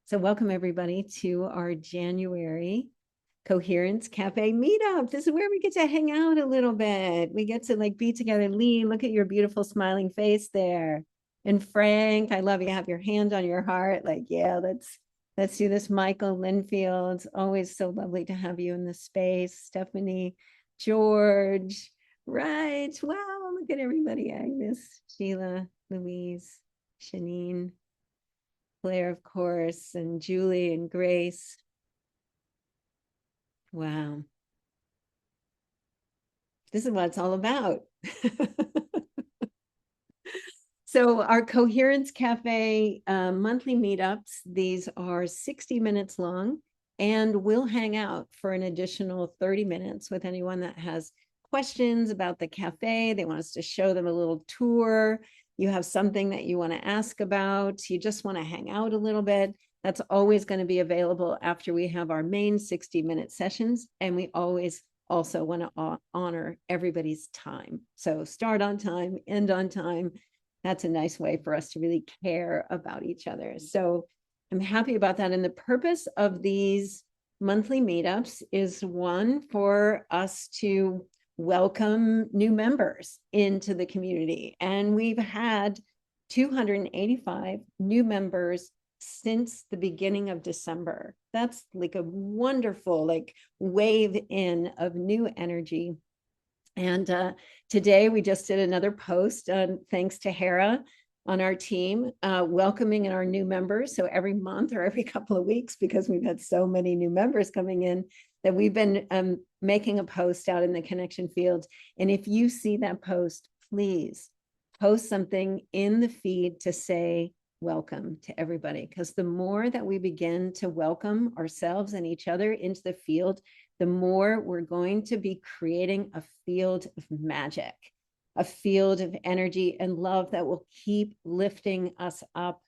So welcome everybody to our January Coherence Cafe meetup. This is where we get to hang out a little bit. We get to be together. Lee, look at your beautiful smiling face there. And Frank, I love you. Have your hand on your heart. Yeah, let's do this. Michael Linfield, it's always so lovely to have you in the space. Stephanie, George, right. Wow, look at everybody. Agnes, Sheila, Louise, Shanine, Claire, of course, and Julie and Grace. Wow. This is what it's all about. So our Coherence Cafe monthly meetups, these are 60 minutes long, and we'll hang out for an additional 30 minutes with anyone that has questions about the cafe. They want us to show them a little tour. You have something that you want to ask about. You just want to hang out a little bit. That's always going to be available after we have our main 60-minute sessions. And we always also want to honor everybody's time. So start on time, end on time. That's a nice way for us to really care about each other. So I'm happy about that. And the purpose of these monthly meetups is one, for us to welcome new members into the community. And we've had 285 new members since the beginning of December. That's a wonderful wave in of new energy. And today we just did another post, thanks to Hera on our team, welcoming our new members. So every month or every couple of weeks, because we've had so many new members coming in, that we've been making a post out in the connection field. And if you see that post, please post something in the feed to say welcome to everybody. Because the more that we begin to welcome ourselves and each other into the field, the more we're going to be creating a field of magic, a field of energy and love that will keep lifting us up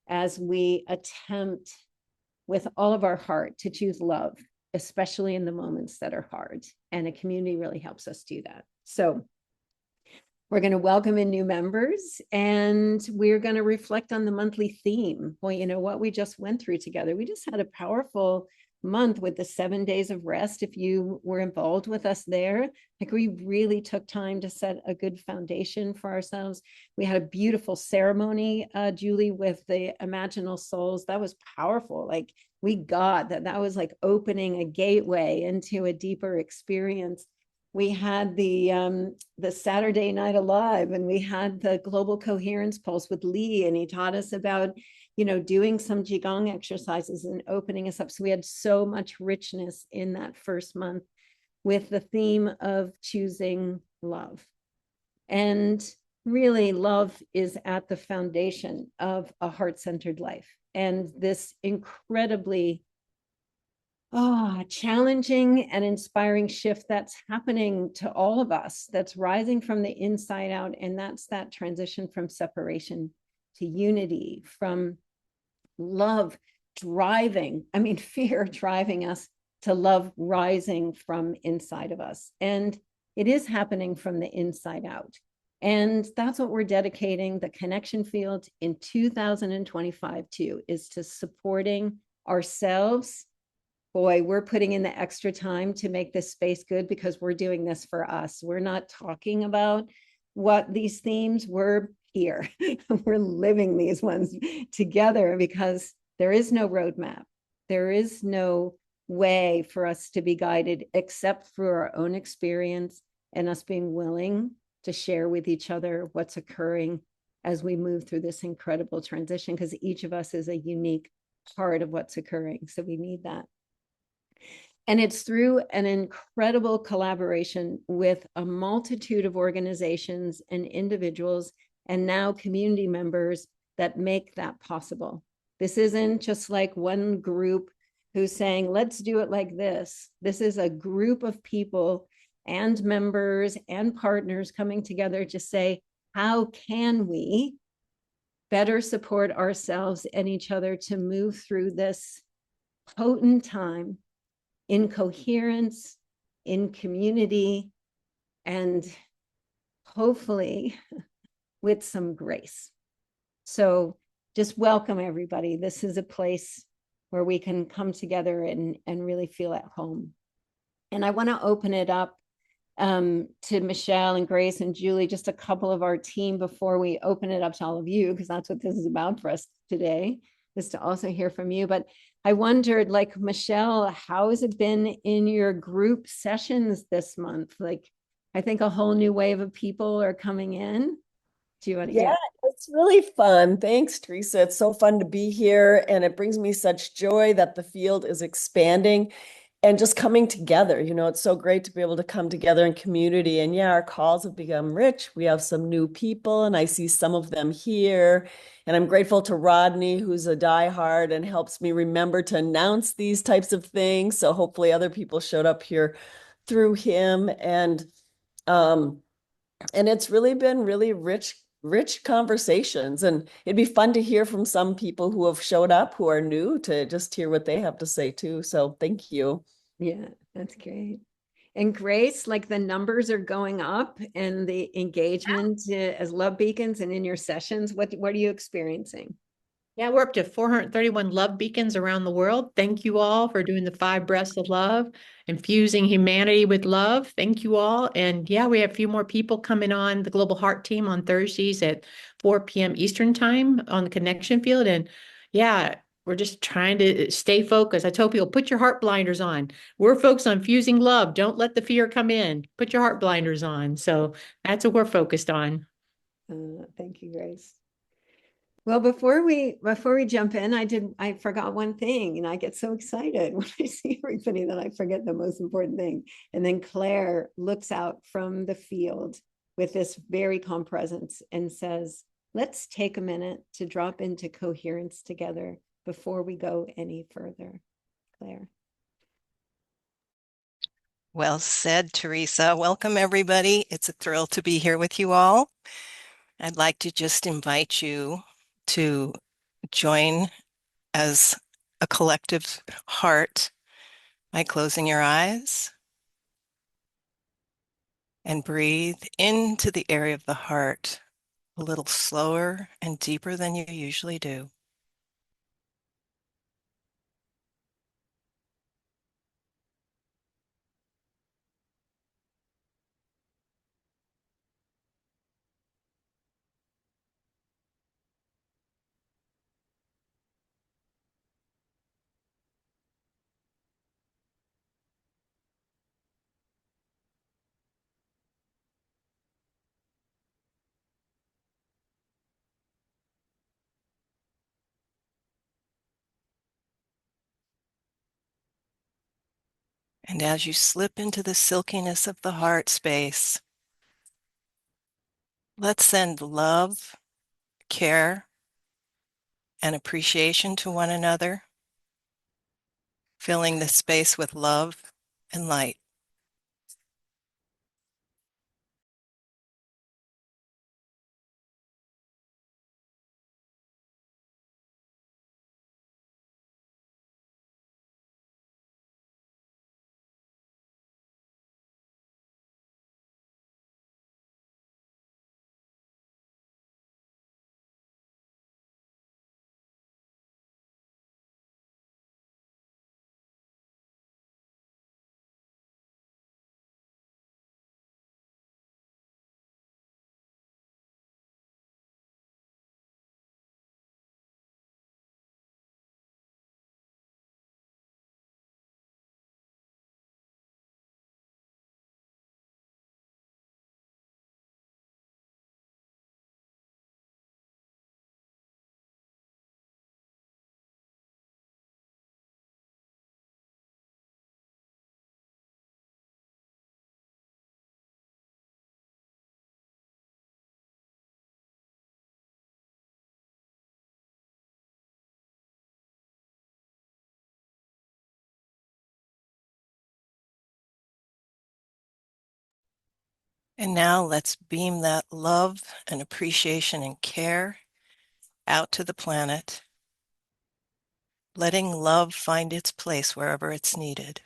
as we attempt with all of our heart to choose love, especially in the moments that are hard. And a community really helps us do that. So we're going to welcome in new members, and we're going to reflect on the monthly theme. Well, you know what we just went through together. We just had a powerful month with the 7 days of rest. If you were involved with us there, we really took time to set a good foundation for ourselves. We had a beautiful ceremony, Julie, with the Imaginal Souls. That was powerful. We got that was opening a gateway into a deeper experience. We had the Saturday Night Alive, and we had the Global Coherence Pulse with Lee, and he taught us about doing some Qigong exercises and opening us up. So we had so much richness in that first month with the theme of choosing love. And really, love is at the foundation of a heart-centered life. And this incredibly challenging and inspiring shift that's happening to all of us, that's rising from the inside out. And that's that transition from separation to unity, from love driving, fear driving us, to love rising from inside of us. And it is happening from the inside out. And that's what we're dedicating the connection field in 2025 to, is to supporting ourselves. Boy, we're putting in the extra time to make this space good, because we're doing this for us. We're not talking about what these themes were here. We're living these ones together, because there is no roadmap. There is no way for us to be guided except through our own experience and us being willing to share with each other what's occurring as we move through this incredible transition, because each of us is a unique part of what's occurring. So we need that. And it's through an incredible collaboration with a multitude of organizations and individuals, and now community members, that make that possible. This isn't just one group who's saying, let's do it like this. This is a group of people and members and partners coming together to say, how can we better support ourselves and each other to move through this potent time in coherence, in community, and hopefully with some grace. So just welcome everybody. This is a place where we can come together and really feel at home. And I want to open it up to Michelle and Grace and Julie, just a couple of our team before we open it up to all of you, because that's what this is about for us today, is to also hear from you. But I wondered, like, Michelle, how has it been in your group sessions this month? Like, I think a whole new wave of people are coming in. Do you want to, Yeah, yeah. it's really fun. Thanks, Teresa. It's so fun to be here, and it brings me such joy that the field is expanding and just coming together. It's so great to be able to come together in community. And yeah, our calls have become rich. We have some new people, and I see some of them here. And I'm grateful to Rodney, who's a diehard and helps me remember to announce these types of things. So hopefully other people showed up here through him. Um, and it's really been really rich conversations, and it'd be fun to hear from some people who have showed up who are new, to just hear what they have to say too. So thank you. Yeah, that's great. And Grace, like the numbers are going up and the engagement as love beacons and in your sessions, what are you experiencing? Yeah, we're up to 431 love beacons around the world. Thank you all for doing the 5 breaths of love, infusing humanity with love. Thank you all. And yeah, we have a few more people coming on the Global Heart Team on Thursdays at 4 p.m. Eastern Time on the connection field. And yeah, we're just trying to stay focused. I tell people, put your heart blinders on. We're focused on fusing love. Don't let the fear come in. Put your heart blinders on. So that's what we're focused on. Thank you, Grace. Well, before we jump in, I forgot one thing, and I get so excited when I see everybody that I forget the most important thing. And then Claire looks out from the field with this very calm presence and says, "Let's take a minute to drop into coherence together before we go any further." Claire. Well said, Teresa. Welcome, everybody. It's a thrill to be here with you all. I'd like to just invite you to join as a collective heart by closing your eyes and breathe into the area of the heart a little slower and deeper than you usually do. And as you slip into the silkiness of the heart space, let's send love, care, and appreciation to one another, filling the space with love and light. And now let's beam that love and appreciation and care out to the planet, letting love find its place wherever it's needed.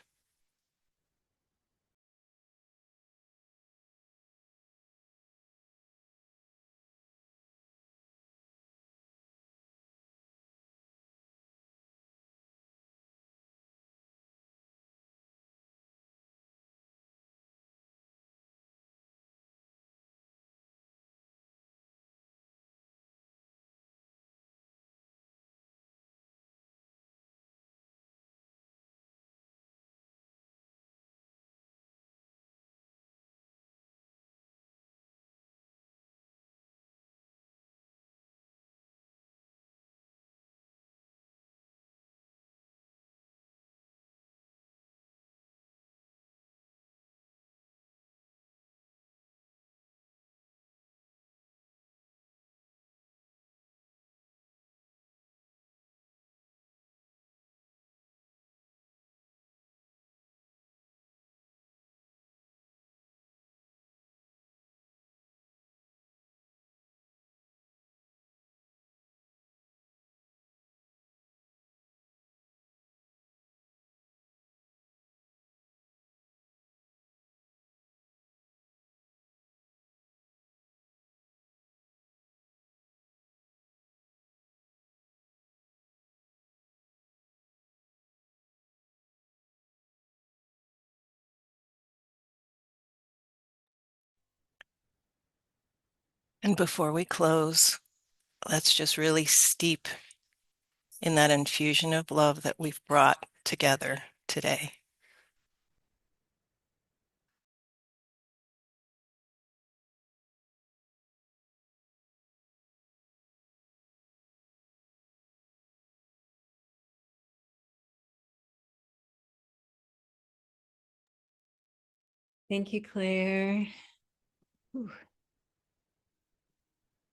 And before we close, let's just really steep in that infusion of love that we've brought together today. Thank you, Claire. Whew.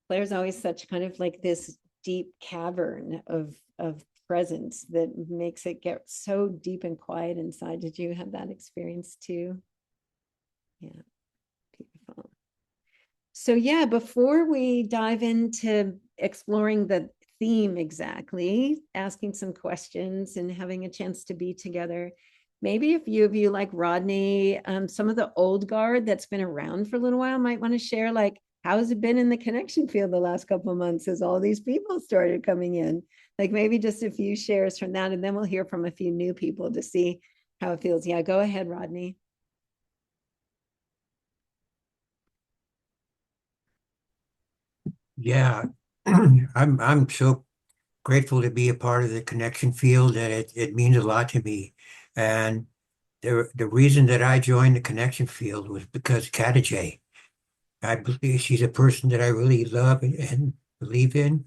Claire's always such kind of like this deep cavern of presence that makes it get so deep and quiet inside. Did you have that experience too? Yeah, beautiful. So yeah, before we dive into exploring the theme exactly, asking some questions and having a chance to be together, maybe a few of you like Rodney, some of the old guard that's been around for a little while might want to share like, how's it been in the connection field the last couple of months as all these people started coming in? Like maybe just a few shares from that, and then we'll hear from a few new people to see how it feels. Yeah, go ahead, Rodney. Yeah, I'm so grateful to be a part of the connection field, and it means a lot to me. And the reason that I joined the connection field was because Khadijah. I believe she's a person that I really love and believe in.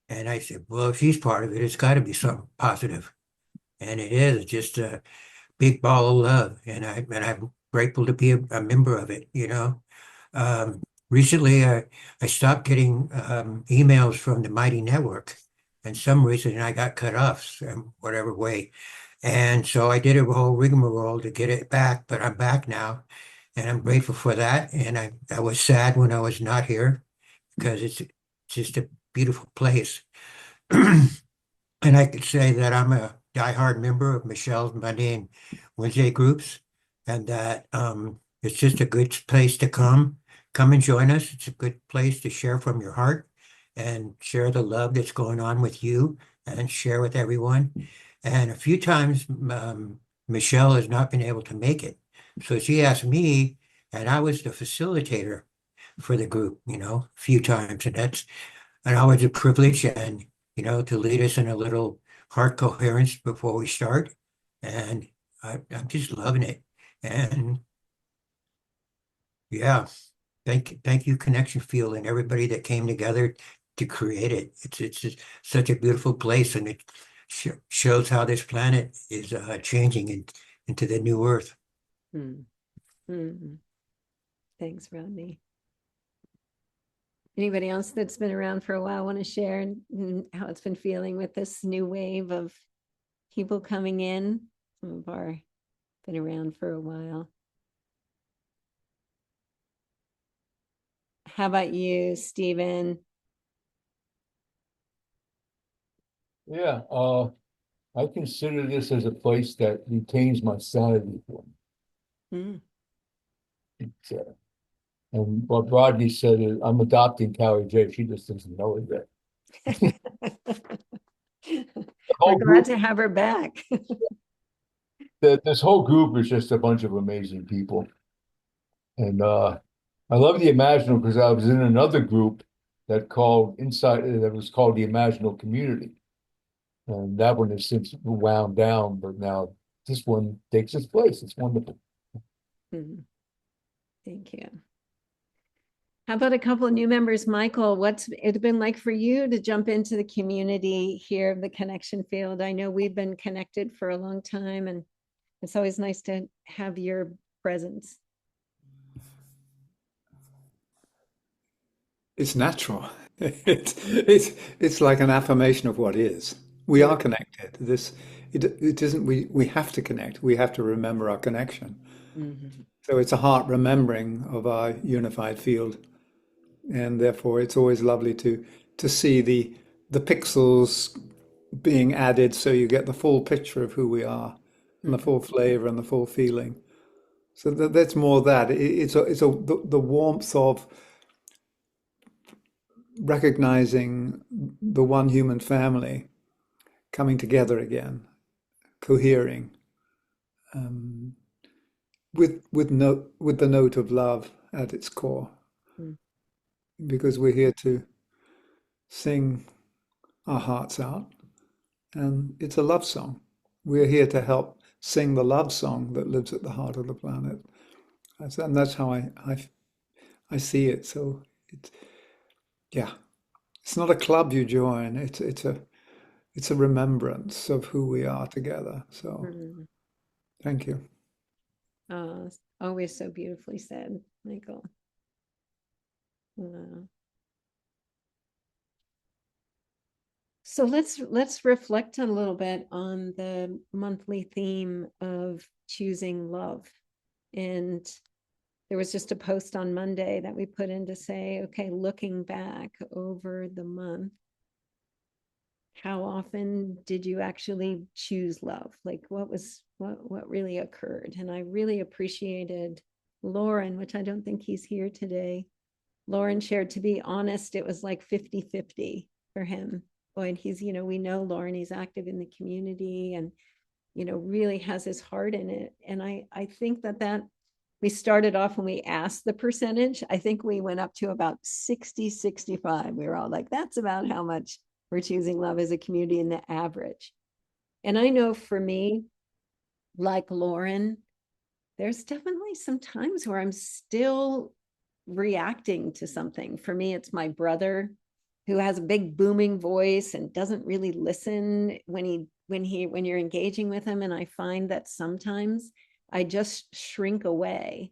And I said, well, if she's part of it, it's got to be something positive. And it is just a big ball of love. And I'm grateful to be a member of it, you know. Recently, I stopped getting emails from the Mighty Network, and some reason I got cut off some whatever way. And so I did a whole rigmarole to get it back, but I'm back now, and I'm grateful for that. And I was sad when I was not here because it's just a beautiful place. And I could say that I'm a diehard member of Michelle's Monday and Wednesday groups, and that it's just a good place to come and join us. It's a good place to share from your heart and share the love that's going on with you and share with everyone. And a few times, Michelle has not been able to make it, so she asked me, and I was the facilitator for the group, a few times, and that's and always a privilege and to lead us in a little heart coherence before we start. And I'm just loving it. And yeah, thank you, Connection Field, and everybody that came together to create it. It's just such a beautiful place, and it shows how this planet is changing into the new Earth. Hmm. Hmm. Thanks, Rodney. Anybody else that's been around for a while want to share how it's been feeling with this new wave of people coming in? Some of our been around for a while. How about you, Stephen? Yeah, I consider this as a place that retains my sanity for me. Mm. It's, and what Rodney said is, I'm adopting Callie J. She just doesn't know it yet. We're glad to have her back. This whole group is just a bunch of amazing people. And I love the Imaginal because I was in another group that was called the Imaginal Community. And that one has since wound down, but now this one takes its place. It's wonderful. Mm. Thank you. How about a couple of new members? Michael, what's it been like for you to jump into the community here of the connection field? I know we've been connected for a long time, and it's always nice to have your presence. It's natural. It's like an affirmation of what is. We are connected. It isn't we have to connect. We have to remember our connection. Mhm. So it's a heart remembering of our unified field, and therefore it's always lovely to see the pixels being added so you get the full picture of who we are and the full flavor and the full feeling. So that's more that. The warmth of recognizing the one human family coming together again, cohering, um, with the note of love at its core. Mm. because we're here to sing our hearts out, and it's a love song. We're here to help sing the love song that lives at the heart of the planet. And that's how I see it. So yeah, it's not a club you join. It's a remembrance of who we are together. So Mm. thank you. Always so beautifully said, Michael. Wow. So let's reflect a little bit on the monthly theme of choosing love. And there was just a post on Monday that we put in to say, okay, looking back over the month, how often did you actually choose love? Like what really occurred? And I really appreciated Lauren, which I don't think he's here today. Lauren shared, to be honest, it was like 50-50 for him. Boy, and he's, we know Lauren, he's active in the community and, really has his heart in it. And I think that we started off when we asked the percentage, I think we went up to about 60-65. We were all like, that's about how much we're choosing love as a community in the average. And I know for me, like Lauren, there's definitely some times where I'm still reacting to something. For me, it's my brother who has a big booming voice and doesn't really listen when you're engaging with him. And I find that sometimes I just shrink away,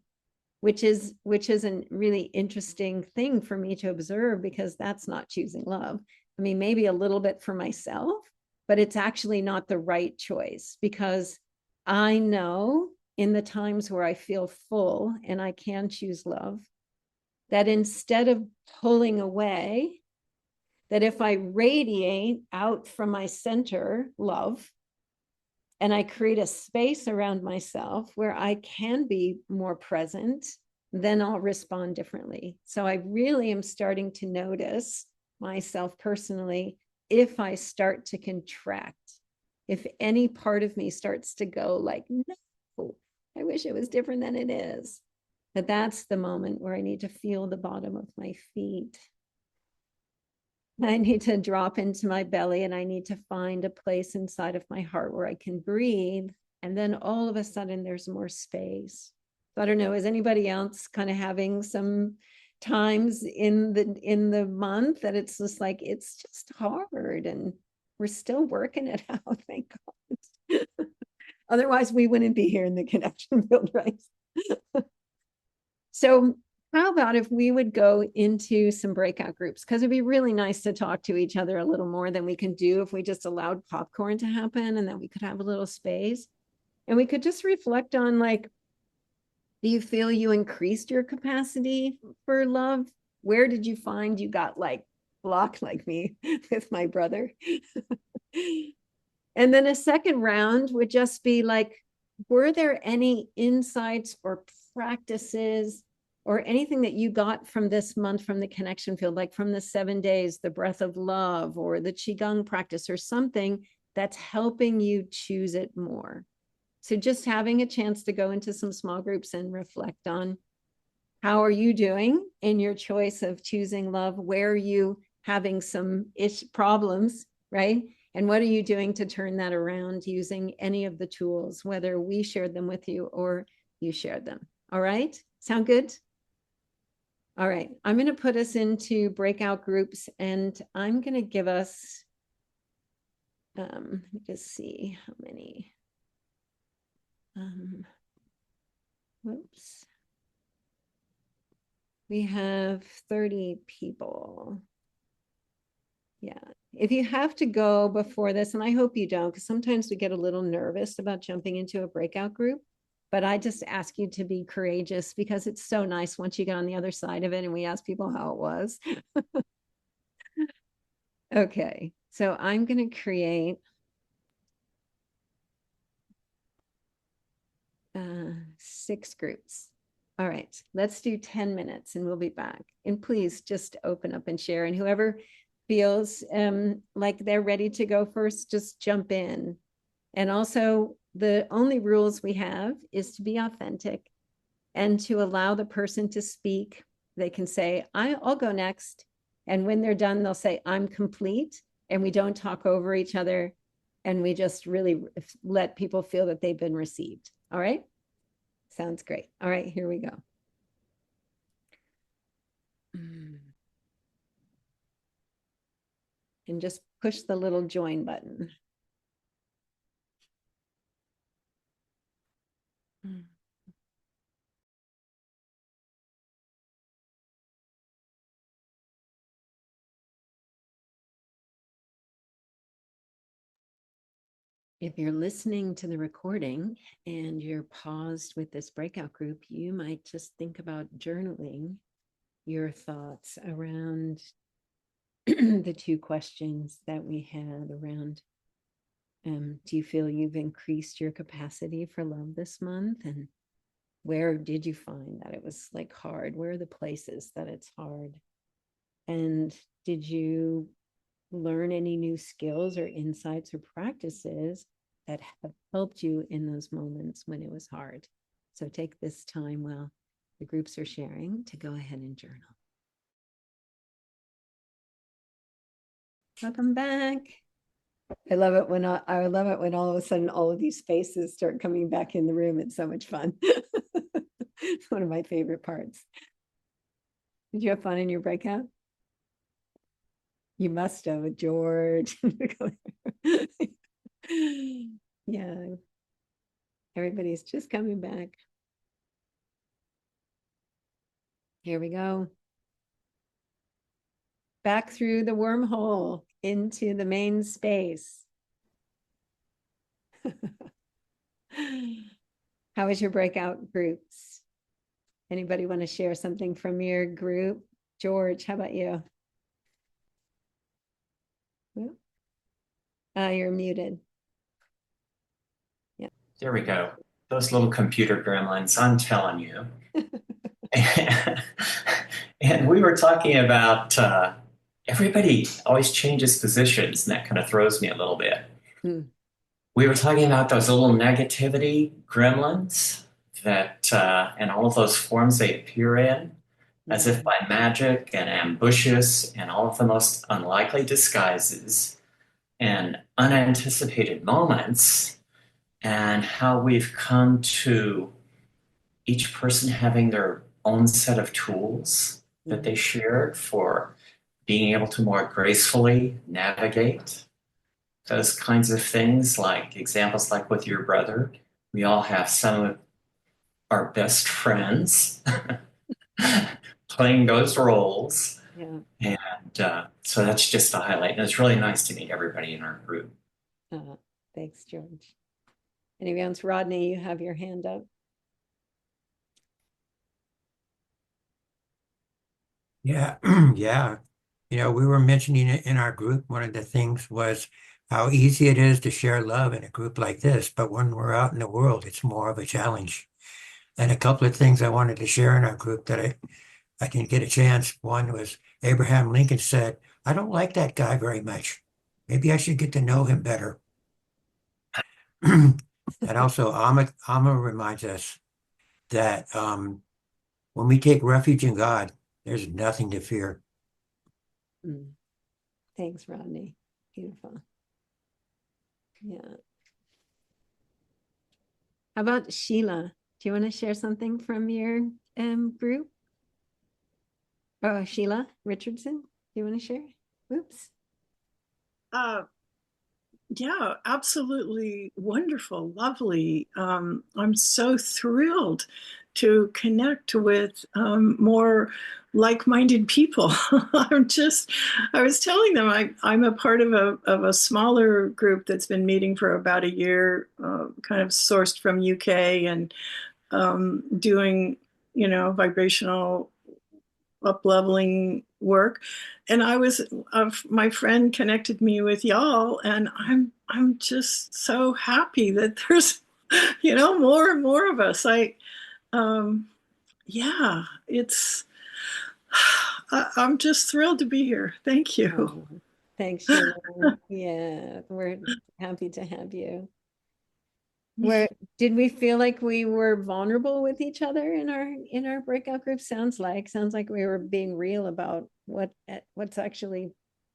which is a really interesting thing for me to observe, because that's not choosing love. I mean, maybe a little bit for myself, but it's actually not the right choice, because I know in the times where I feel full and I can choose love, that instead of pulling away, that if I radiate out from my center love, and I create a space around myself where I can be more present, then I'll respond differently. So I really am starting to notice myself personally, if I start to contract, if any part of me starts to go like, no, I wish it was different than it is. But that's the moment where I need to feel the bottom of my feet. I need to drop into my belly, and I need to find a place inside of my heart where I can breathe. And then all of a sudden there's more space. So I don't know, is anybody else kind of having some times in the month that it's just like, it's just hard and we're still working it out, thank God. Otherwise we wouldn't be here in the connection field, right? So how about if we would go into some breakout groups? Because it'd be really nice to talk to each other a little more than we can do if we just allowed popcorn to happen, and that we could have a little space. And we could just reflect on, like, do you feel you increased your capacity for love? Where did you find you got like blocked like me with my brother? And then a second round would just be like, were there any insights or practices or anything that you got from this month from the connection field, like from the 7 days, the breath of love or the Qigong practice or something that's helping you choose it more? So just having a chance to go into some small groups and reflect on, how are you doing in your choice of choosing love? Where are you having some problems, right? And what are you doing to turn that around using any of the tools, whether we shared them with you or you shared them? All right, sound good? All right, I'm going to put us into breakout groups, and I'm going to give us, let me just see how many. Whoops. We have 30 people. Yeah, if you have to go before this, and I hope you don't, because sometimes we get a little nervous about jumping into a breakout group, but I just ask you to be courageous, because it's so nice once you get on the other side of it and we ask people how it was. Okay, so I'm going to create 6 groups. All right, let's do 10 minutes and we'll be back. And please just open up and share. And whoever feels like they're ready to go first, just jump in. And also, the only rules we have is to be authentic and to allow the person to speak they can say, I'll go next. And when they're done, they'll say, I'm complete. And we don't talk over each other. And we just really let people feel that they've been received. All right. Sounds great. All right, here we go. And just push the little join button. If you're listening to the recording and you're paused with this breakout group, you might just think about journaling your thoughts around the two questions that we had around, do you feel you've increased your capacity for love this month? And where did you find that it was like hard? Where are the places that it's hard? And did you learn any new skills or insights or practices that have helped you in those moments when it was hard? So take this time while the groups are sharing to go ahead and journal. Welcome back. I love it when I love it when all of a sudden all of these faces start coming back in the room. It's so much fun. It's one of my favorite parts. Did you have fun in your breakout? You must have with George. Yeah. Everybody's just coming back. Here we go. Back through the wormhole into the main space. How was your breakout groups? Anybody want to share something from your group? George, how about you? You're muted. Yeah. There we go. Those little computer gremlins, I'm telling you. And we were talking about everybody always changes positions, and that kind of throws me a little bit. We were talking about those little negativity gremlins that, and all of those forms they appear in, as if by magic, and ambitious, and all of the most unlikely disguises and unanticipated moments, and how we've come to each person having their own set of tools that they shared for being able to more gracefully navigate those kinds of things, like examples like with your brother. We all have some of our best friends playing those roles. Yeah. And so that's just a highlight. And it's really nice to meet everybody in our group. Thanks, George. Anyone else? Rodney, you have your hand up. Yeah, yeah. You know, we were mentioning it in our group. One of the things was how easy it is to share love in a group like this, but when we're out in the world, it's more of a challenge. And a couple of things I wanted to share in our group that I didn't get a chance. One was Abraham Lincoln said, I don't like that guy very much. Maybe I should get to know him better. And also, Amma reminds us that when we take refuge in God, there's nothing to fear. Thanks, Rodney. Beautiful. Yeah. How about Sheila? Do you want to share something from your group? Oh, Sheila Richardson, do you want to share? Oops. Yeah, absolutely wonderful, lovely. I'm so thrilled to connect with more like-minded people. I was telling them I'm a part of a smaller group that's been meeting for about a year, kind of sourced from UK and doing, vibrational up-leveling work. And my friend connected me with y'all, and I'm just so happy that there's more and more of us. I'm just thrilled to be here. Thank you. Oh, thanks, Sheila. Yeah, we're happy to have you. Where did we feel like we were vulnerable with each other in our breakout group? Sounds like we were being real about what's actually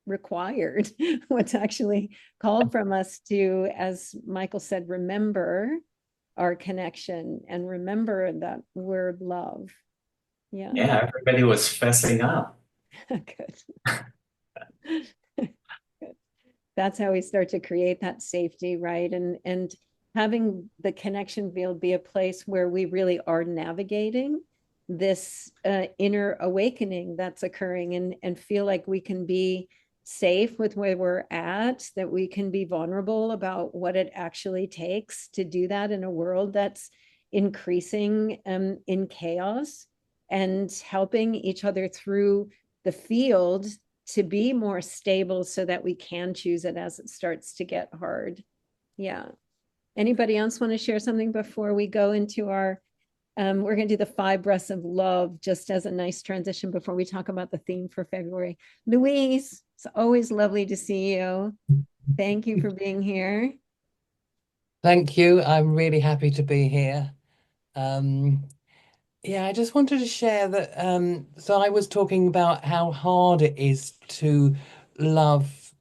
required, what's actually called from us to, as Michael said, remember our connection and remember that word love. Yeah. Yeah, everybody was fessing up. Good. Good. That's how we start to create that safety, right? And having the connection field be a place where we really are navigating this inner awakening that's occurring, and feel like we can be safe with where we're at, that we can be vulnerable about what it actually takes to do that in a world that's increasing in chaos, and helping each other through the field to be more stable so that we can choose it as it starts to get hard. Yeah. Anybody else want to share something before we go into our, we're going to do the 5 breaths of love just as a nice transition before we talk about the theme for February. Louise, it's always lovely to see you. Thank you for being here. Thank you. I'm really happy to be here. Yeah, I just wanted to share that. So I was talking about how hard it is to love,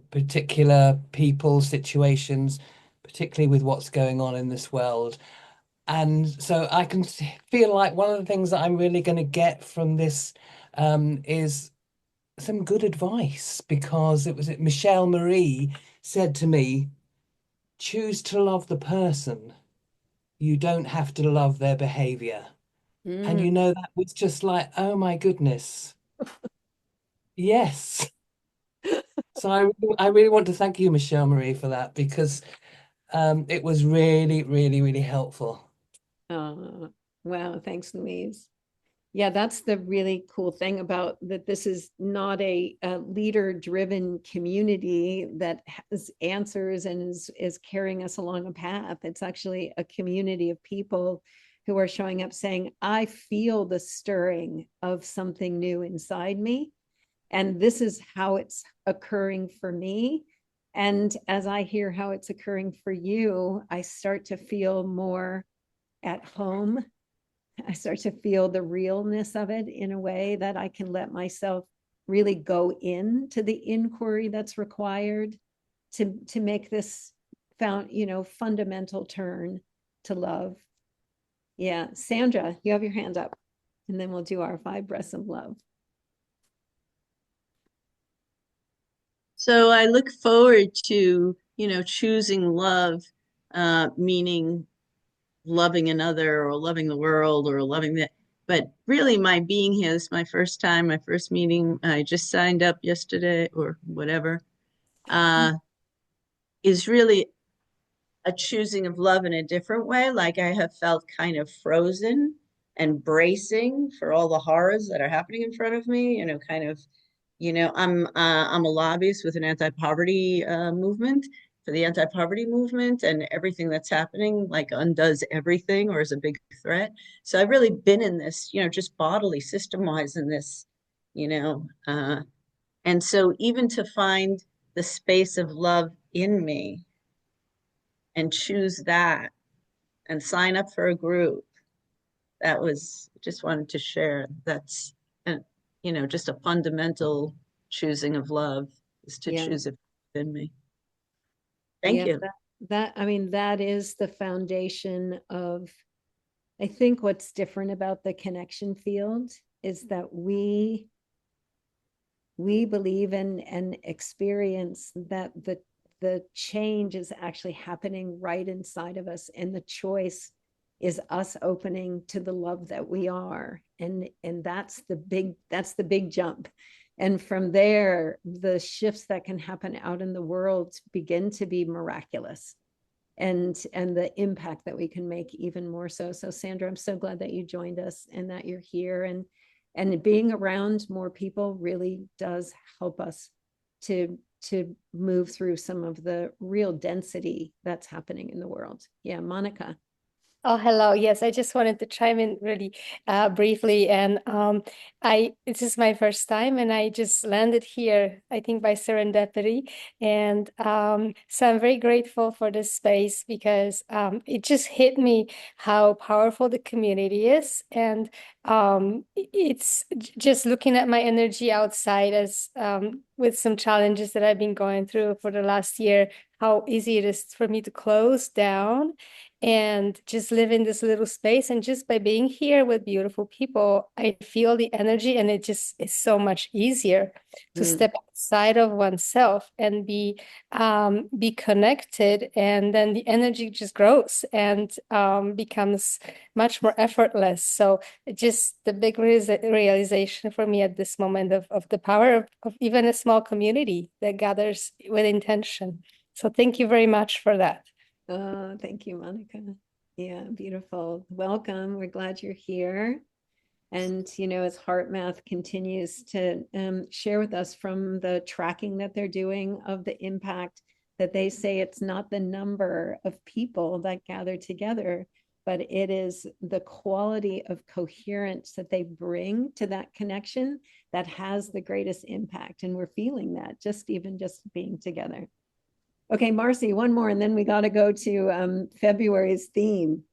particular people, situations, particularly with what's going on in this world. And so I can feel like one of the things that I'm really going to get from this is some good advice, because Michelle Marie said to me, choose to love the person. You don't have to love their behavior. And that was just like, oh my goodness. Yes. So I really want to thank you, Michelle Marie, for that, because it was really, really, really helpful. Wow. Thanks, Louise. Yeah, that's the really cool thing about that. This is not a leader-driven community that has answers and is carrying us along a path. It's actually a community of people who are showing up saying, I feel the stirring of something new inside me, and this is how it's occurring for me. And as I hear how it's occurring for you, I start to feel more at home. I start to feel the realness of it in a way that I can let myself really go into the inquiry that's required to make this fundamental turn to love. Yeah, Sandra, you have your hand up, and then we'll do our 5 breaths of love. So I look forward to, choosing love, meaning loving another or loving the world or loving that. But really my being here, this is my first time, my first meeting. I just signed up yesterday or whatever, is really a choosing of love in a different way. Like I have felt kind of frozen and bracing for all the horrors that are happening in front of me, kind of, I'm a lobbyist with an anti-poverty movement, for the anti-poverty movement, and everything that's happening like undoes everything or is a big threat. So I've really been in this, just bodily system-wise in this, and so even to find the space of love in me and choose that and sign up for a group, that was, just wanted to share. That's, just a fundamental choosing of love is to choose it in me. Thank you. That is the foundation of, I think what's different about the connection field is that we believe in and experience that the change is actually happening right inside of us, and the choice is us opening to the love that we are, and that's the big jump. And from there, the shifts that can happen out in the world begin to be miraculous, and the impact that we can make even more so. So Sandra, I'm so glad that you joined us and that you're here, and being around more people really does help us to move through some of the real density that's happening in the world. Yeah, Monica. Oh, hello. Yes, I just wanted to chime in really briefly. And this is my first time, and I just landed here, I think by serendipity. And so I'm very grateful for this space because it just hit me how powerful the community is. And it's just looking at my energy outside as with some challenges that I've been going through for the last year, how easy it is for me to close down and just live in this little space. And just by being here with beautiful people, I feel the energy, and it just is so much easier to step outside of oneself and be connected. And then the energy just grows and becomes much more effortless. So just the big realization for me at this moment of the power of even a small community that gathers with intention. So thank you very much for that. Oh, thank you, Monica. Yeah, beautiful. Welcome. We're glad you're here. And, as HeartMath continues to share with us from the tracking that they're doing of the impact, that they say it's not the number of people that gather together, but it is the quality of coherence that they bring to that connection that has the greatest impact. And we're feeling that just being together. Okay, Marcy, one more, and then we got to go to February's theme.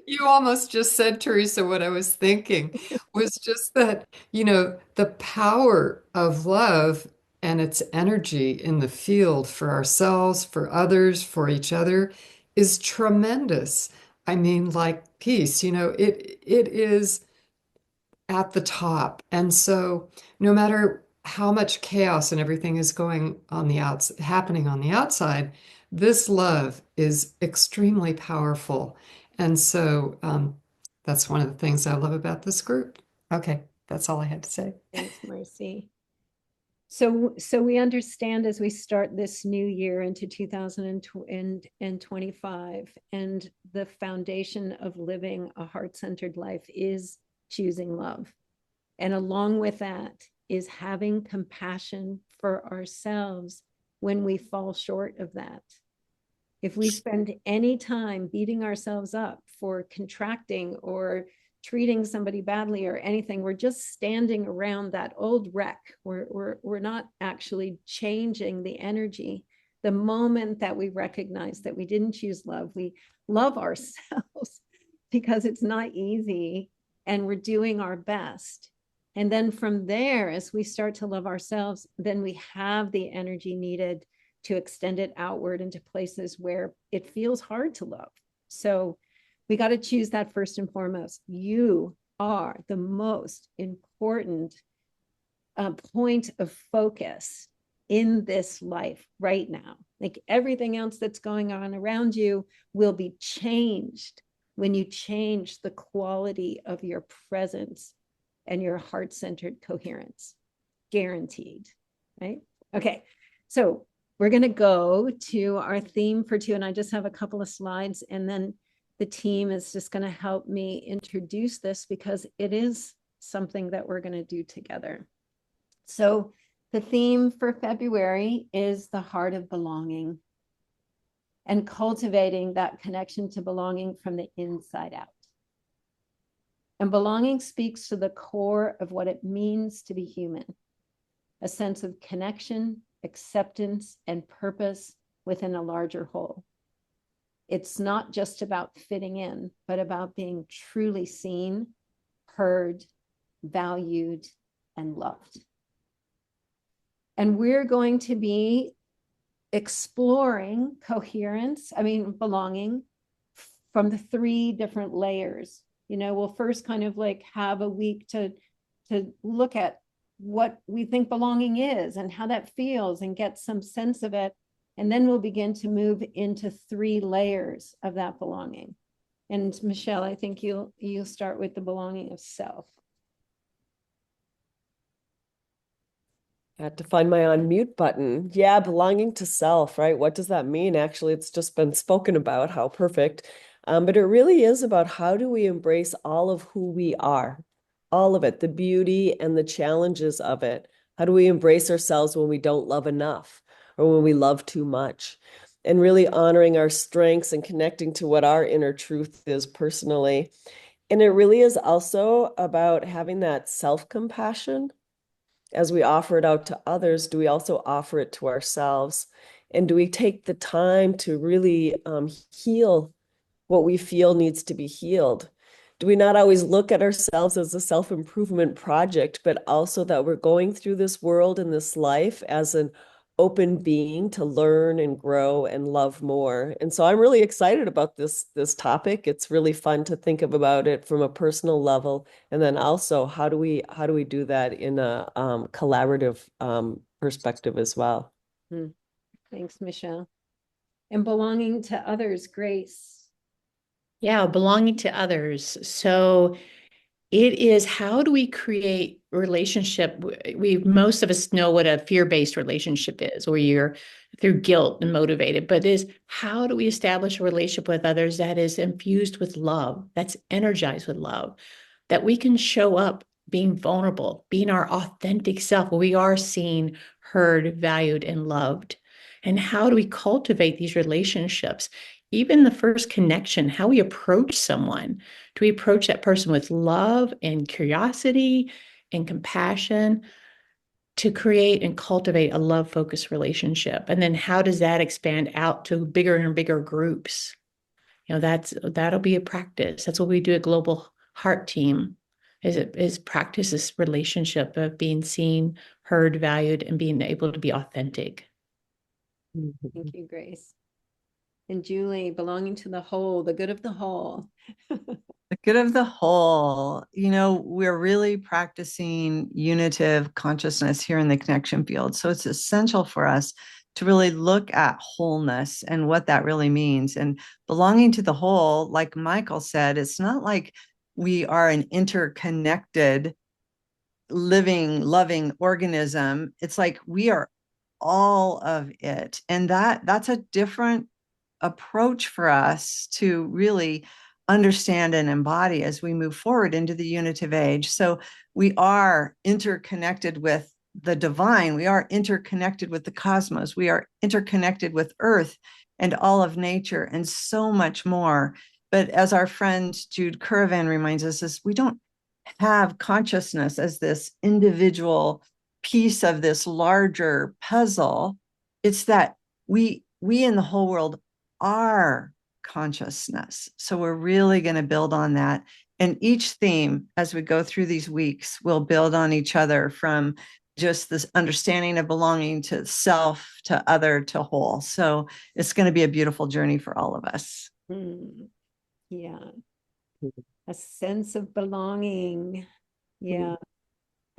You almost just said, Teresa, what I was thinking was just that, the power of love and its energy in the field for ourselves, for others, for each other is tremendous. I mean, like peace, it is at the top. And so no matter how much chaos and everything is going on the happening on the outside, this love is extremely powerful. And so that's one of the things I love about this group. Okay, that's all I had to say. Thanks, Marcy. So we understand as we start this new year into 2025, and the foundation of living a heart-centered life is choosing love. And along with that is having compassion for ourselves when we fall short of that. If we spend any time beating ourselves up for contracting or treating somebody badly or anything, we're just standing around that old wreck. We're not actually changing the energy. The moment that we recognize that we didn't choose love, we love ourselves because it's not easy and we're doing our best. And then from there, as we start to love ourselves, then we have the energy needed to extend it outward into places where it feels hard to love. So we got to choose that first and foremost. You are the most important point of focus in this life right now. Like everything else that's going on around you will be changed when you change the quality of your presence and your heart-centered coherence. Guaranteed, right? Okay, so we're going to go to our theme for two, and I just have a couple of slides, and then the team is just going to help me introduce this because it is something that we're going to do together. So the theme for February is the heart of belonging and cultivating that connection to belonging from the inside out. And belonging speaks to the core of what it means to be human, a sense of connection, acceptance, and purpose within a larger whole. It's not just about fitting in, but about being truly seen, heard, valued, and loved. And we're going to be exploring belonging from the three different layers. We'll first kind of like have a week to look at what we think belonging is and how that feels and get some sense of it. And then we'll begin to move into three layers of that belonging. And Michelle, I think you'll start with the belonging of self. I had to find my unmute button. Yeah, belonging to self, right? What does that mean? Actually, it's just been spoken about, how perfect. But it really is about how do we embrace all of who we are, all of it, the beauty and the challenges of it. How do we embrace ourselves when we don't love enough or when we love too much? and really honoring our strengths and connecting to what our inner truth is personally. And it really is also about having that self-compassion. As we offer it out to others, do we also offer it to ourselves? And do we take the time to really heal what we feel needs to be healed? Do we not always look at ourselves as a self-improvement project, but also that we're going through this world and this life as an open being to learn and grow and love more? And so I'm really excited about this topic. It's really fun to think about it from a personal level, and then also how do we do that in a collaborative perspective as well? Thanks, Michelle. And belonging to others, Grace. Yeah, belonging to others. So it is, how do we create relationship? Most of us know what a fear-based relationship is, where you're through guilt and motivated, but is how do we establish a relationship with others that is infused with love, that's energized with love, that we can show up being vulnerable, being our authentic self, where we are seen, heard, valued, and loved. And how do we cultivate these relationships? Even the first connection, how we approach someone. Do we approach that person with love and curiosity and compassion to create and cultivate a love-focused relationship? And then how does that expand out to bigger and bigger groups? You know, that'll be a practice. That's what we do at Global Heart Team, is practice this relationship of being seen, heard, valued, and being able to be authentic. Thank you, Grace. And Julie, belonging to the whole, the good of the whole. The good of the whole. You know, we're really practicing unitive consciousness here in the connection field. So it's essential for us to really look at wholeness and what that really means. And belonging to the whole, like Michael said, it's not like we are an interconnected, living, loving organism. It's like we are all of it. And that's a different approach for us to really understand and embody as we move forward into the unitive age. So we are interconnected with the divine. We are interconnected with the cosmos. We are interconnected with Earth and all of nature and so much more. But as our friend Jude Currivan reminds us, is we don't have consciousness as this individual piece of this larger puzzle. It's that we in the whole world are consciousness. So we're really going to build on that. And each theme, as we go through these weeks, will build on each other, from just this understanding of belonging to self, to other, to whole. So it's going to be a beautiful journey for all of us. Yeah. A sense of belonging. Yeah.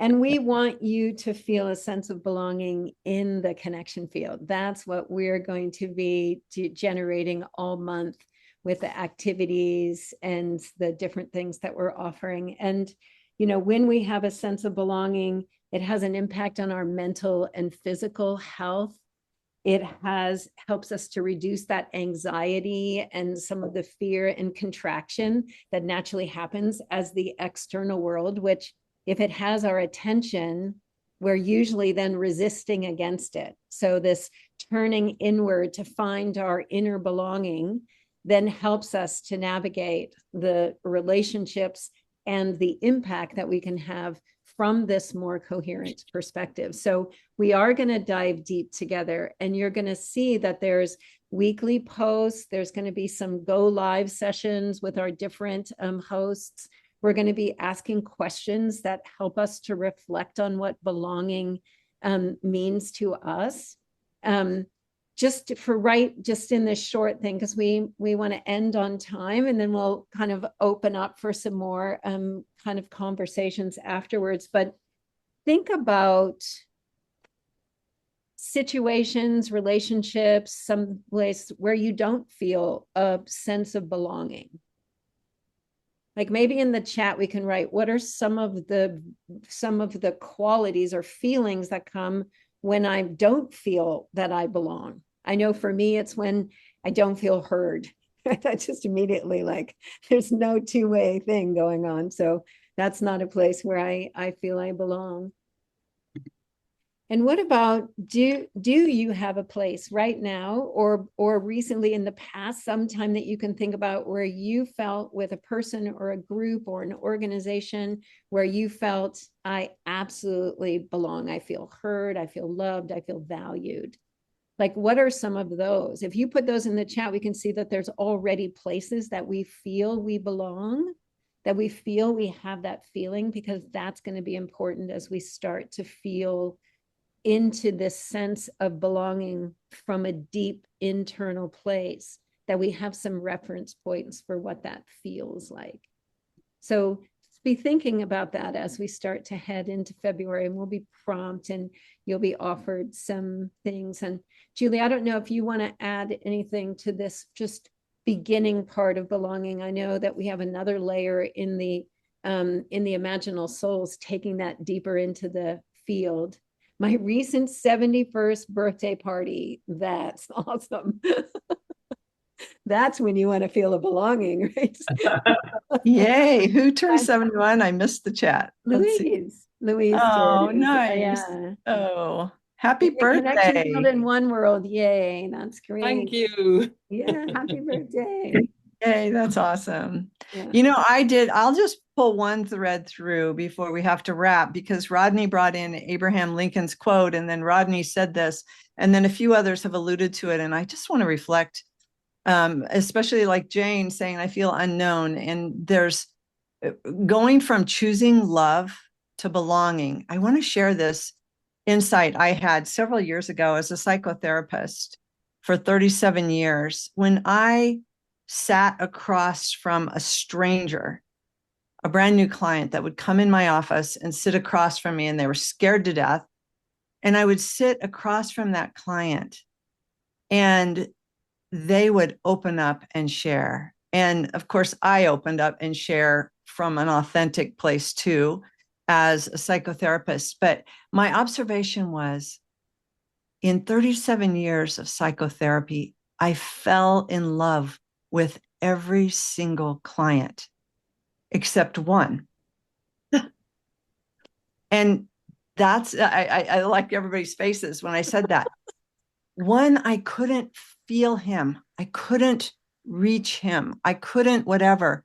And we want you to feel a sense of belonging in the connection field. That's what we're going to be generating all month with the activities and the different things that we're offering. And, you know, when we have a sense of belonging, it has an impact on our mental and physical health. It helps us to reduce that anxiety and some of the fear and contraction that naturally happens as the external world, which, if it has our attention, we're usually then resisting against it. So this turning inward to find our inner belonging then helps us to navigate the relationships and the impact that we can have from this more coherent perspective. So we are going to dive deep together, and you're going to see that there's weekly posts. There's going to be some go live sessions with our different hosts. We're going to be asking questions that help us to reflect on what belonging means to us. Just in this short thing, because we want to end on time, and then we'll kind of open up for some more kind of conversations afterwards. But think about situations, relationships, some place where you don't feel a sense of belonging. Like maybe in the chat, we can write, what are some of the qualities or feelings that come when I don't feel that I belong? I know for me, it's when I don't feel heard. I just immediately, like, there's no two-way thing going on. So that's not a place where I feel I belong. And what about, do you have a place right now or recently in the past, sometime that you can think about where you felt with a person or a group or an organization where you felt, I absolutely belong, I feel heard, I feel loved, I feel valued? Like, what are some of those? If you put those in the chat, we can see that there's already places that we feel we belong, that we feel we have that feeling, because that's going to be important as we start to feel into this sense of belonging from a deep internal place, that we have some reference points for what that feels like. So be thinking about that as we start to head into February, and we'll be prompt and you'll be offered some things. And Julie, I don't know if you want to add anything to this just beginning part of belonging. I know that we have another layer in the imaginal souls, taking that deeper into the field. My recent 71st birthday party, that's awesome. That's when you want to feel a belonging, right? Yay. Who turned 71? I missed the chat. Louise Oh, did. nice. Yeah. Oh, happy The connection field birthday. in one world. Yay. That's great. Thank you. Yeah. Happy birthday. Yay, that's awesome. Yeah. You know, I'll just pull one thread through before we have to wrap, because Rodney brought in Abraham Lincoln's quote, and then Rodney said this, and then a few others have alluded to it. And I just want to reflect, especially like Jane saying, I feel unknown. And there's going from choosing love to belonging. I want to share this insight I had several years ago as a psychotherapist for 37 years, when I sat across from a stranger, a brand new client that would come in my office and sit across from me, and they were scared to death. And I would sit across from that client and they would open up and share. And of course, I opened up and share from an authentic place too, as a psychotherapist. But my observation was, in 37 years of psychotherapy, I fell in love with every single client except one. And that's, I like everybody's faces when I said that. One, I couldn't feel him. I couldn't reach him. I couldn't whatever.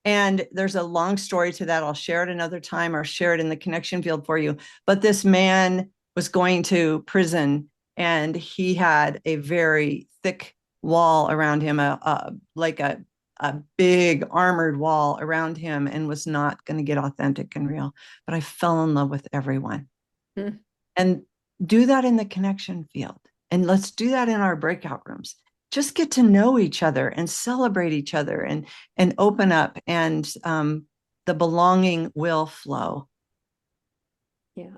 And there's a long story to that. I'll share it another time or share it in the connection field for you. But this man was going to prison, and he had a very thick wall around him, like a big armored wall around him, and was not going to get authentic and real. But I fell in love with everyone. And do that in the connection field. And let's do that in our breakout rooms. Just get to know each other and celebrate each other and open up, and the belonging will flow. Yeah.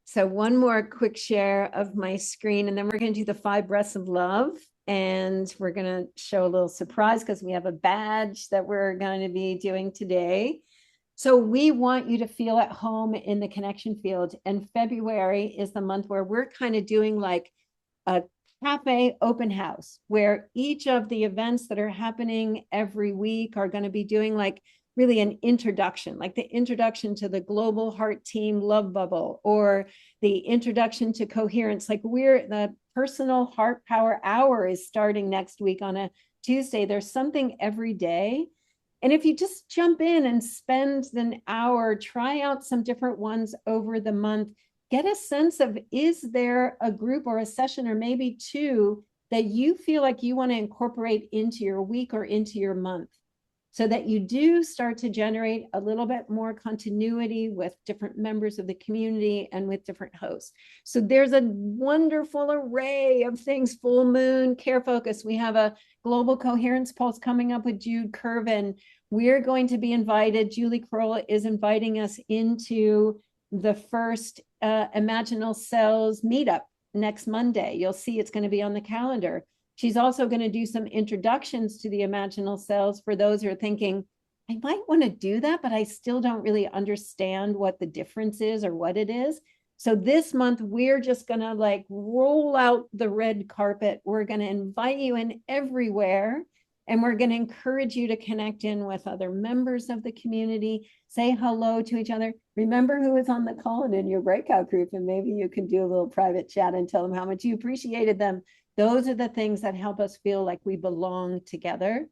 So one more quick share of my screen, and then we're going to do the 5 breaths of love. And we're going to show a little surprise because we have a badge that we're going to be doing today. So we want you to feel at home in the connection field. And February is the month where we're kind of doing like a cafe open house, where each of the events that are happening every week are going to be doing like really an introduction, like the introduction to the Global Heart Team Love Bubble, or the introduction to Coherence. Like, the Personal Heart Power Hour is starting next week on a Tuesday. There's something every day. And if you just jump in and spend an hour, try out some different ones over the month, get a sense of, is there a group or a session or maybe 2 that you feel like you want to incorporate into your week or into your month, so that you do start to generate a little bit more continuity with different members of the community and with different hosts. So there's a wonderful array of things. Full moon, care focus. We have a global coherence pulse coming up with Jude Curvin. We're going to be invited. Julie Kroll is inviting us into the first Imaginal Cells meetup next Monday. You'll see it's going to be on the calendar. She's also going to do some introductions to the Imaginal Cells for those who are thinking, I might want to do that, but I still don't really understand what the difference is or what it is. So this month, we're just going to like roll out the red carpet. We're going to invite you in everywhere. And we're going to encourage you to connect in with other members of the community, say hello to each other. remember who was on the call and in your breakout group, and maybe you can do a little private chat and tell them how much you appreciated them. Those are the things that help us feel like we belong together.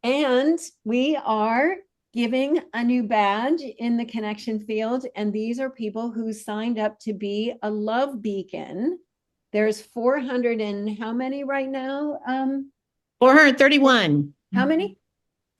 And we are giving a new badge in the connection field. And these are people who signed up to be a love beacon. There's 400 and how many right now? 431. How many?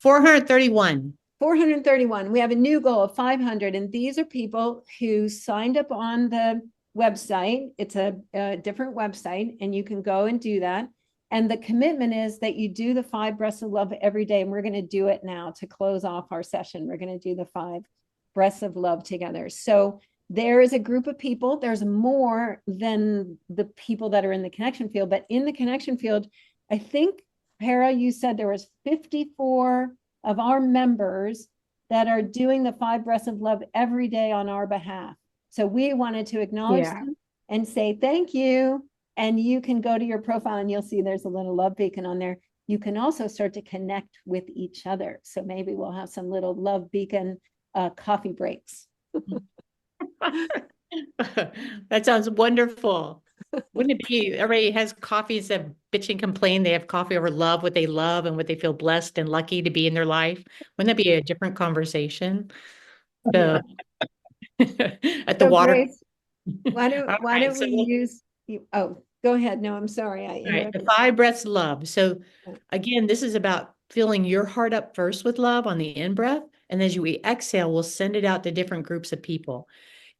431. 431. We have a new goal of 500. And these are people who signed up on the website. It's a different website, and you can go and do that. And the commitment is that you do the 5 breaths of love every day. And we're going to do it now to close off our session. We're going to do the 5 breaths of love together. So there is a group of people. There's more than the people that are in the connection field. But in the connection field, I think, Para, you said there was 54 of our members that are doing the 5 breaths of love every day on our behalf. So we wanted to acknowledge them and say thank you. And you can go to your profile and you'll see there's a little love beacon on there. You can also start to connect with each other. So maybe we'll have some little love beacon coffee breaks. That sounds wonderful. Wouldn't it be everybody has coffee instead of bitch and complain? They have coffee over love, what they love and what they feel blessed and lucky to be in their life. Wouldn't that be a different conversation? So at the So water. Grace, why don't So we use you? Oh, go ahead. No, I'm sorry. I all right, the interrupted. 5 breaths of love. So again, this is about filling your heart up first with love on the in breath. And as you exhale, we'll send it out to different groups of people.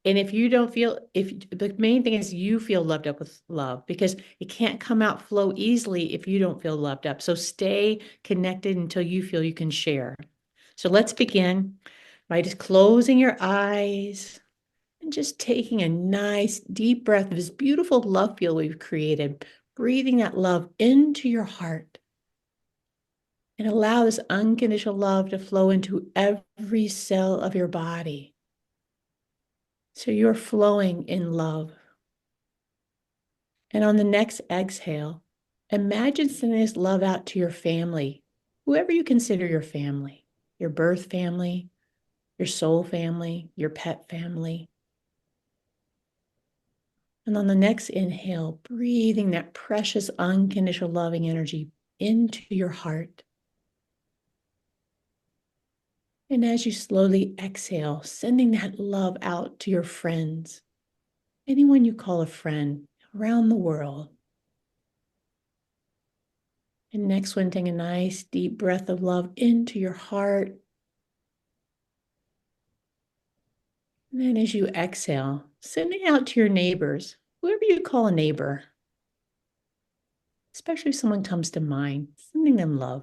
And if you don't feel, the main thing is you feel loved up with love, because it can't come out flow easily if you don't feel loved up. So stay connected until you feel you can share. So let's begin by just closing your eyes and just taking a nice deep breath of this beautiful love field we've created, breathing that love into your heart. And allow this unconditional love to flow into every cell of your body. So you're flowing in love. And on the next exhale, imagine sending this love out to your family, whoever you consider your family, your birth family, your soul family, your pet family. And on the next inhale, breathing that precious, unconditional loving energy into your heart. And as you slowly exhale, sending that love out to your friends, anyone you call a friend around the world. And next one, take a nice deep breath of love into your heart. And then as you exhale, sending out to your neighbors, whoever you call a neighbor, especially if someone comes to mind, sending them love.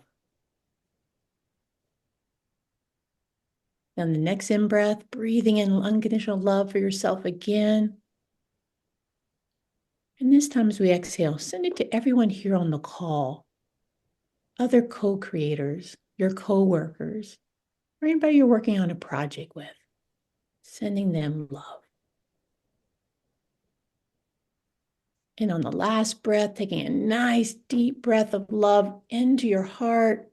Then the next in-breath, breathing in unconditional love for yourself again. And this time as we exhale, send it to everyone here on the call, other co-creators, your co-workers, or anybody you're working on a project with, sending them love. And on the last breath, taking a nice deep breath of love into your heart.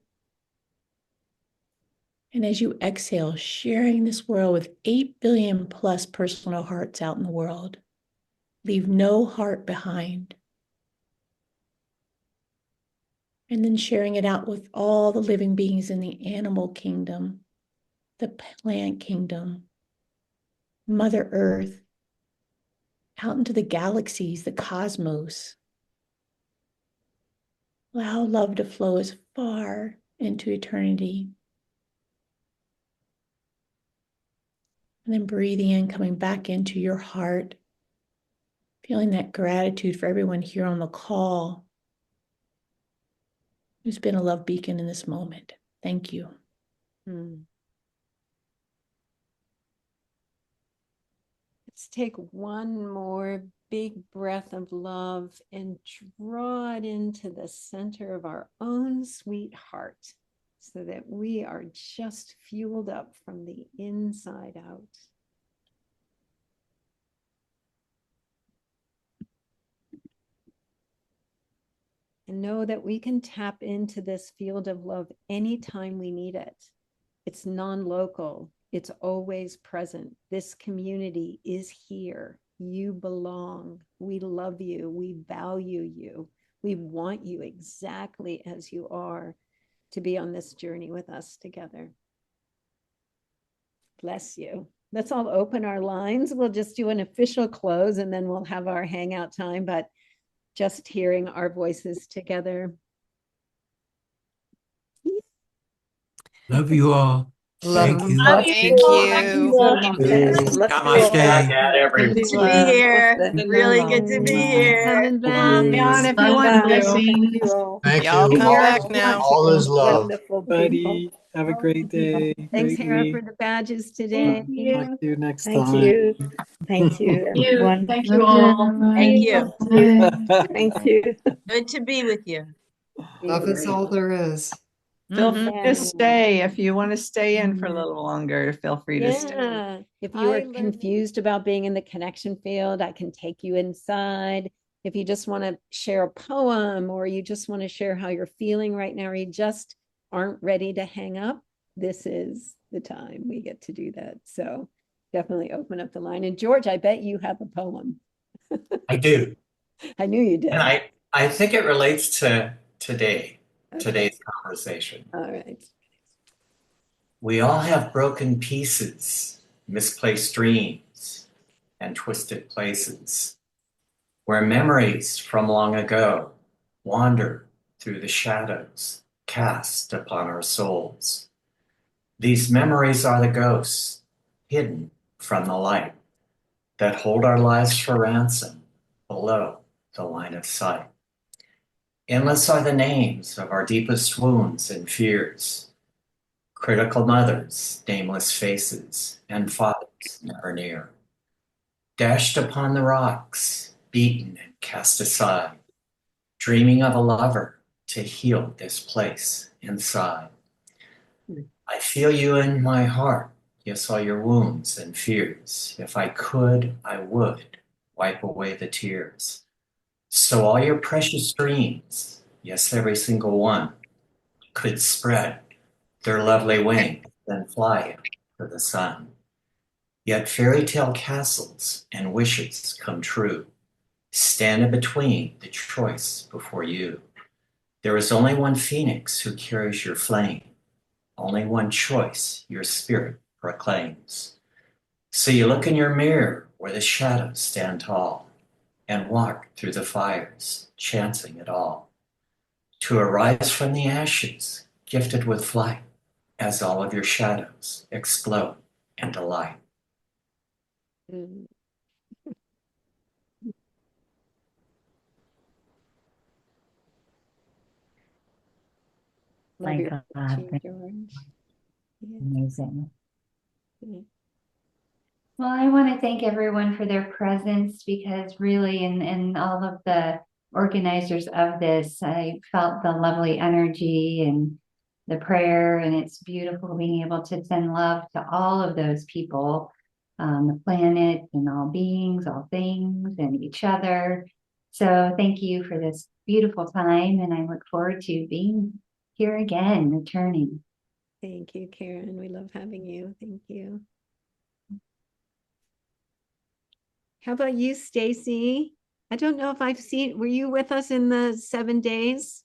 And as you exhale, sharing this world with 8 billion plus personal hearts out in the world. Leave no heart behind. And then sharing it out with all the living beings in the animal kingdom, the plant kingdom, Mother Earth, out into the galaxies, the cosmos. Allow love to flow as far into eternity. And then breathing in, coming back into your heart, feeling that gratitude for everyone here on the call who's been a love beacon in this moment. Thank you. Let's take one more big breath of love and draw it into the center of our own sweet heart so that we are just fueled up from the inside out. And know that we can tap into this field of love anytime we need it. It's non-local. It's always present. This community is here. You belong. We love you. We value you. We want you exactly as you are to be on this journey with us together. Bless you. Let's all open our lines. We'll just do an official close and then we'll have our hangout time, but just hearing our voices together. Love you all. Love Thank you. Love Thank you. you. Namaste. Good to be here. Really good to be here. Coming back. Jan, if you want blessings. Thank Y'all you. come back now. All is love. Buddy, have a great day. Thanks, Great Hera, week. for the badges today. Talk to you next Thank time. you. Thank you, everyone. Thank you all. Thank you. Thank you. Good to be with you. Love is all there is. Feel Mhm. free to stay. If you want to stay in for a little longer, feel free to stay. Yeah. If you are confused about being in the connection field, I can take you inside. If you just want to share a poem or you just want to share how you're feeling right now, or you just aren't ready to hang up, this is the time we get to do that. So definitely open up the line. And George, I bet you have a poem. I do. I knew you did. And I think it relates to today's conversation. All right. We all have broken pieces, misplaced dreams, and twisted places where memories from long ago wander through the shadows cast upon our souls. These memories are the ghosts hidden from the light that hold our lives for ransom below the line of sight. Endless are the names of our deepest wounds and fears, critical mothers, nameless faces, and fathers never near. Dashed upon the rocks, beaten and cast aside, dreaming of a lover to heal this place inside. I feel you in my heart, yes, all your wounds and fears. If I could, I would wipe away the tears. So all your precious dreams, yes, every single one, could spread their lovely wings and fly to the sun. Yet fairy tale castles and wishes come true, stand in between the choice before you. There is only one phoenix who carries your flame, only one choice your spirit proclaims. So you look in your mirror where the shadows stand tall and walk through the fires, chancing it all, to arise from the ashes, gifted with flight, as all of your shadows explode into light. Mm. Love My your God, poetry, George. Yeah. amazing. Yeah. Well, I want to thank everyone for their presence because really, and all of the organizers of this, I felt the lovely energy and the prayer, and it's beautiful being able to send love to all of those people, the planet and all beings, all things, and each other. So thank you for this beautiful time, and I look forward to being here again, returning. Thank you, Karen. We love having you. Thank you. How about you, Stacy? I don't know if I've seen, were you with us in the 7 days?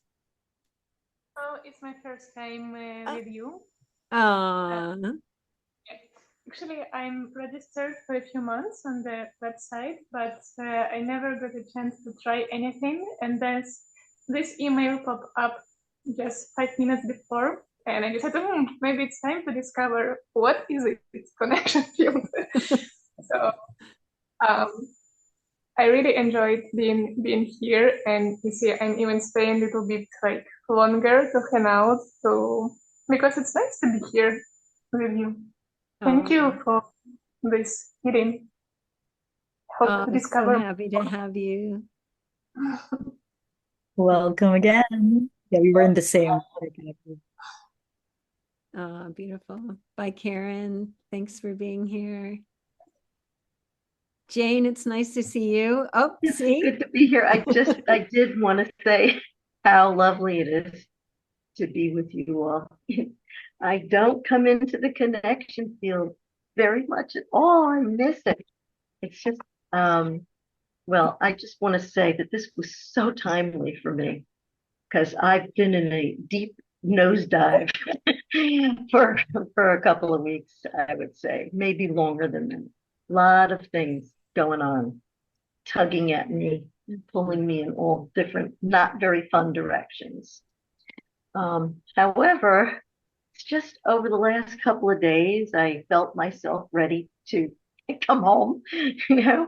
Oh, it's my first time with you. Actually, I'm registered for a few months on the website, but I never got a chance to try anything. And then this email popped up just 5 minutes before, and I decided, maybe it's time to discover what is it, its connection field. So I really enjoyed being here, and you see, I'm even staying a little bit like longer to hang out, because it's nice to be here with you. Thank you for this meeting. Hope to discover. So happy to have you. Welcome again. Yeah, we were in the same. Beautiful. Bye, Karen. Thanks for being here. Jane, it's nice to see you. Oh, see? Good to be here. I did want to say how lovely it is to be with you all. I don't come into the connection field very much at all. I miss it. It's just, well, I just want to say that this was so timely for me because I've been in a deep nosedive for a couple of weeks, I would say, maybe longer than that. A lot of things going on, tugging at me, pulling me in all different, not very fun directions. However, it's just over the last couple of days, I felt myself ready to come home, you know,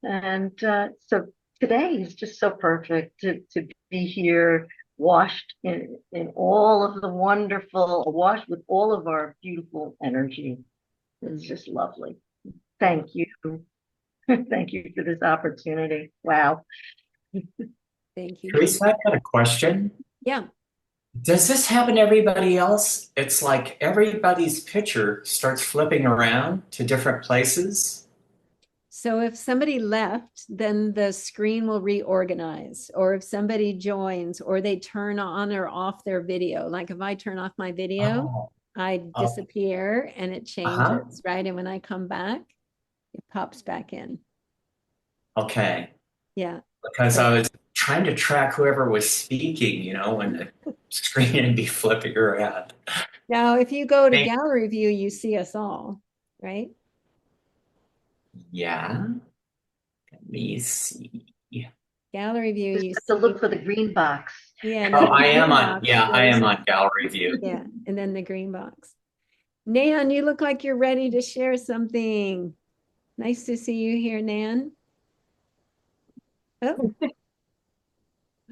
and so today is just so perfect to be here, washed in all of the wonderful, washed with all of our beautiful energy. It's just lovely. Thank you. Thank you for this opportunity. Wow. Thank you. Teresa, I've got a question. Yeah. Does this happen to everybody else? It's like everybody's picture starts flipping around to different places. So if somebody left, then the screen will reorganize, or if somebody joins, or they turn on or off their video. Like if I turn off my video, I disappear and it changes, right? And when I come back, it pops back in. Okay. Yeah. Because I was trying to track whoever was speaking, you know, when the screen would be flipping around. Now, if you go to gallery view, you see us all, right? Yeah. Let me see. Gallery view, you have to look for the green box. Yeah. Oh, I am on. Yeah, I am on gallery view. Yeah, and then the green box. Nan, you look like you're ready to share something. Nice to see you here, Nan. Oh.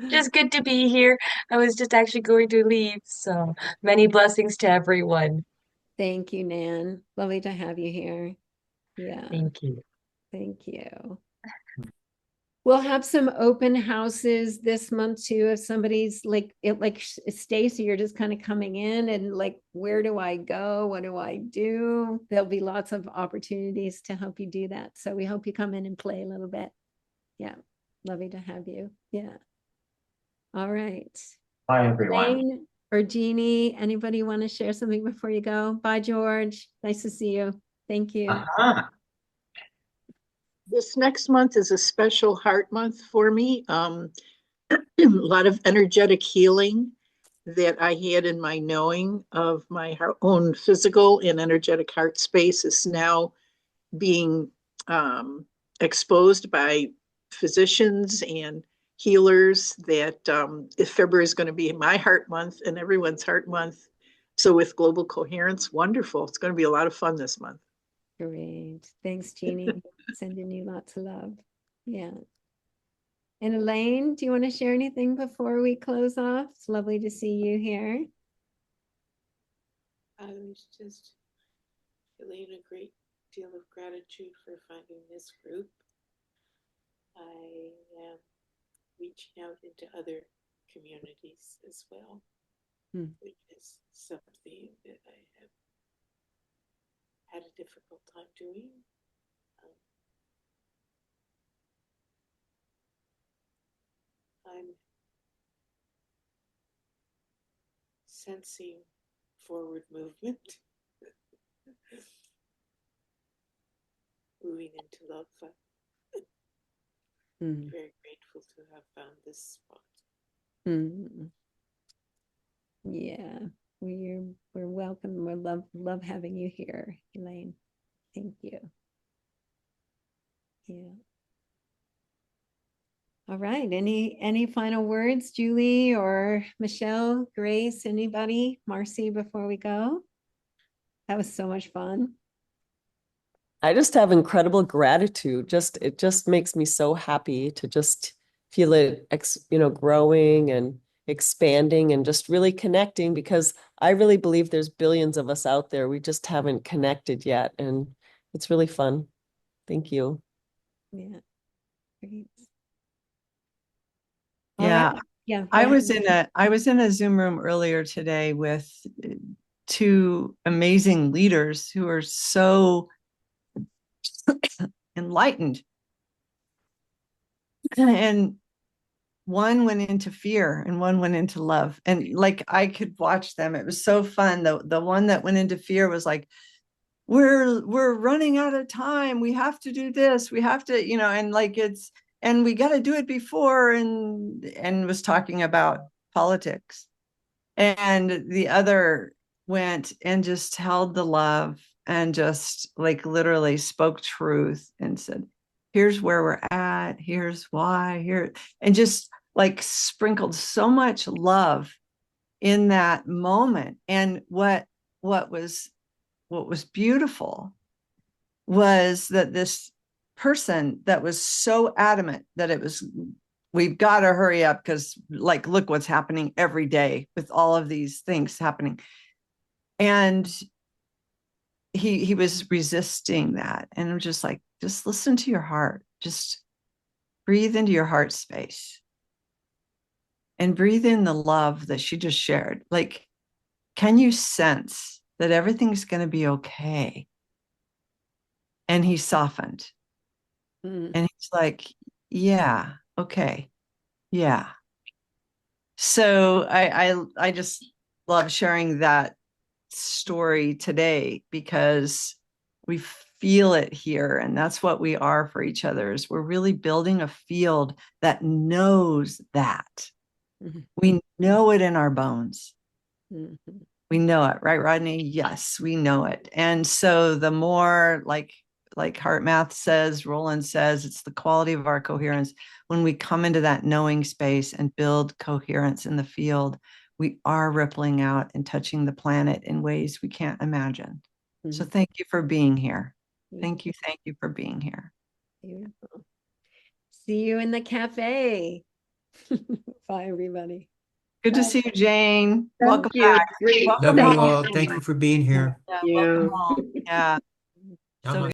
Just good to be here. I was just actually going to leave, so many blessings to everyone. Thank you, Nan. Lovely to have you here. Yeah. Thank you. Thank you. We'll have some open houses this month too. If somebody's like Stacy, you're just kind of coming in and like, where do I go? What do I do? There'll be lots of opportunities to help you do that. So we hope you come in and play a little bit. Yeah. Lovely to have you. Yeah. All right. Bye, everyone. Jane or Jeannie, anybody want to share something before you go? Bye, George. Nice to see you. Thank you. This next month is a special heart month for me. A lot of energetic healing that I had in my knowing of my own physical and energetic heart space is now being exposed by physicians and healers that if February is going to be my heart month and everyone's heart month. So with Global Coherence, wonderful. It's going to be a lot of fun this month. Great. Thanks, Jeannie. Sending you lots of love. Yeah. And Elaine, do you want to share anything before we close off? It's lovely to see you here. I was just feeling a great deal of gratitude for finding this group. I am reaching out into other communities as well, which is something that I have had a difficult time doing. I'm sensing forward movement, moving into love. I'm very grateful to have found this spot. Yeah, we're welcome. We love having you here, Elaine. Thank you. Yeah. All right. Any final words, Julie or Michelle, Grace, anybody, Marcy, before we go? That was so much fun. I just have incredible gratitude. It just makes me so happy to just feel it, growing and expanding and just really connecting, because I really believe there's billions of us out there. We just haven't connected yet. And it's really fun. Thank you. Yeah. Great. Yeah. Yeah. I was in a Zoom room earlier today with two amazing leaders who are so enlightened. And one went into fear and one went into love. And like I could watch them. It was so fun. The one that went into fear was like, we're running out of time. We have to do this. We have to, and like and we got to do it before, and was talking about politics. And the other went and just held the love and just like literally spoke truth and said, here's where we're at, here's why, here, and just like sprinkled so much love in that moment. And what was beautiful was that this person that was so adamant that we've got to hurry up because like, look what's happening every day with all of these things happening. And he was resisting that. And I'm just like, just listen to your heart. Just breathe into your heart space and breathe in the love that she just shared. Like, can you sense that everything's going to be okay? And he softened. And he's like, yeah, okay. Yeah. So I just love sharing that story today because we feel it here, and that's what we are for each other. Is we're really building a field that knows that. We know it in our bones. We know it, right, Rodney? Yes, we know it. And so the more like Heart Math says, Roland says, it's the quality of our coherence. When we come into that knowing space and build coherence in the field, we are rippling out and touching the planet in ways we can't imagine. So thank you for being here. Thank you for being here. Beautiful. See you in the cafe. Bye, everybody. Good to see you, Jane. Thank Welcome you. back. Great. Love you Welcome all. home. Thank you for being here. Yeah, welcome home. Yeah. So